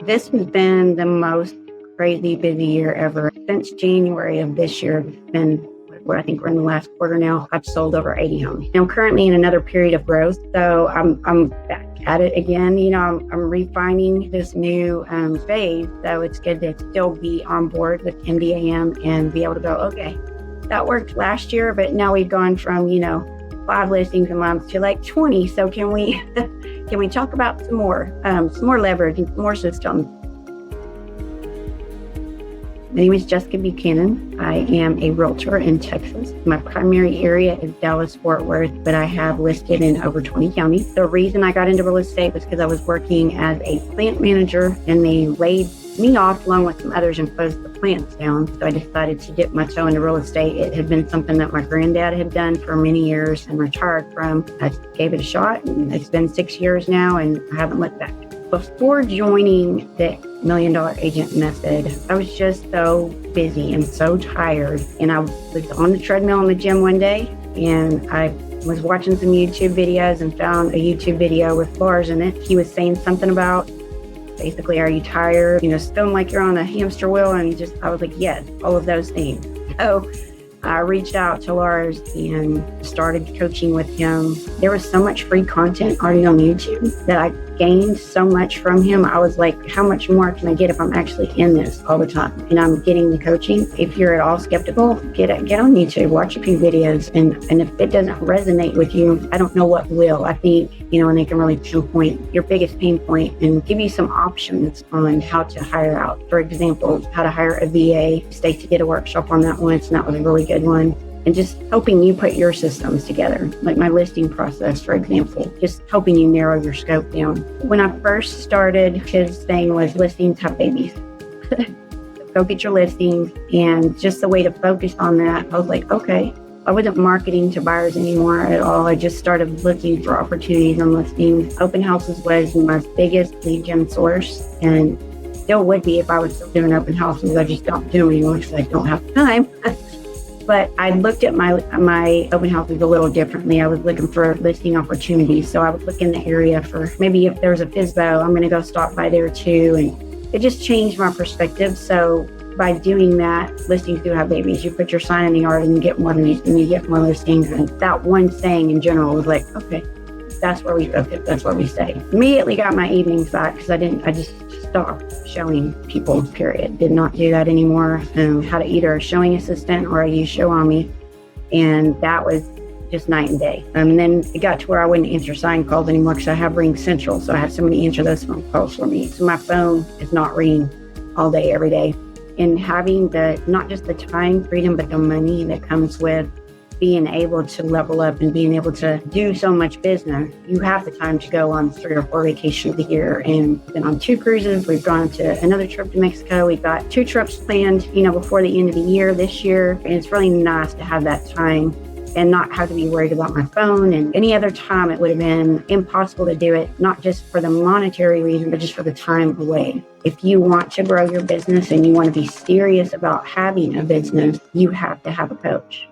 This has been the most crazy busy year ever. Since January of this year, it's been where I think we're in the last quarter now, I've sold over 80 homes. I'm currently in another period of growth, so I'm back at it again. I'm refining this new phase, so it's good to still be on board with MDAM and be able to go, okay, that worked last year, but now we've gone from 5 listings a month to like 20. So can we talk about some more leverage and some more systems? My name is Jessica Buchanan. I am a realtor in Texas. My primary area is Dallas-Fort Worth, but I have listed in over 20 counties. The reason I got into real estate was because I was working as a plant manager, and they laid me off along with some others and closed the plants down. So I decided to dip my toe into real estate. It had been something that my granddad had done for many years and retired from. I gave it a shot, and it's been 6 years now, and I haven't looked back. Before joining the $1 Million Agent Method, I was just so busy and so tired. And I was on the treadmill in the gym one day, and I was watching some YouTube videos and found a YouTube video with Lars in it. He was saying something about, basically, are you tired? Feeling like you're on a hamster wheel. And I was like, yes, all of those things. So I reached out to Lars and started coaching with him. There was so much free content already on YouTube that I gained so much from him. I was like, how much more can I get if I'm actually in this all the time and I'm getting the coaching? If you're at all skeptical, get on YouTube, watch a few videos. And if it doesn't resonate with you, I don't know what will. I think, and they can really pinpoint your biggest pain point and give you some options on how to hire out. For example, how to hire a VA. Stacy did a workshop on that once, and that was a really good one. And just helping you put your systems together, like my listing process, for example, just helping you narrow your scope down. When I first started, his thing was listings have babies. Go get your listings. And just the way to focus on that, I was like, okay, I wasn't marketing to buyers anymore at all. I just started looking for opportunities on listings. Open houses was my biggest lead gen source, and still would be if I was still doing open houses. I just don't do them anymore because I don't have time. But I looked at my open houses a little differently. I was looking for listing opportunities. So I would look in the area for maybe if there's a FSBO, I'm going to go stop by there too. And it just changed my perspective. So by doing that, listings do have babies. You put your sign in the yard and you get more and you get more listings. And that one thing in general was like, okay, that's where we focus. That's where we stay. Immediately got my evenings back because I just stopped showing people, period. Did not do that anymore. Had either a showing assistant or I used Show On Me. And that was just night and day. And then it got to where I wouldn't answer sign calls anymore because I have Ring Central. So I have somebody answer those phone calls for me. So my phone is not ringing all day, every day. And having not just the time freedom, but the money that comes with being able to level up and being able to do so much business, you have the time to go on 3 or 4 vacations a year. And been on 2 cruises. We've gone to another trip to Mexico. We've got 2 trips planned, before the end of the year this year. And it's really nice to have that time and not have to be worried about my phone. And any other time, it would have been impossible to do it, not just for the monetary reason, but just for the time away. If you want to grow your business and you want to be serious about having a business, you have to have a coach.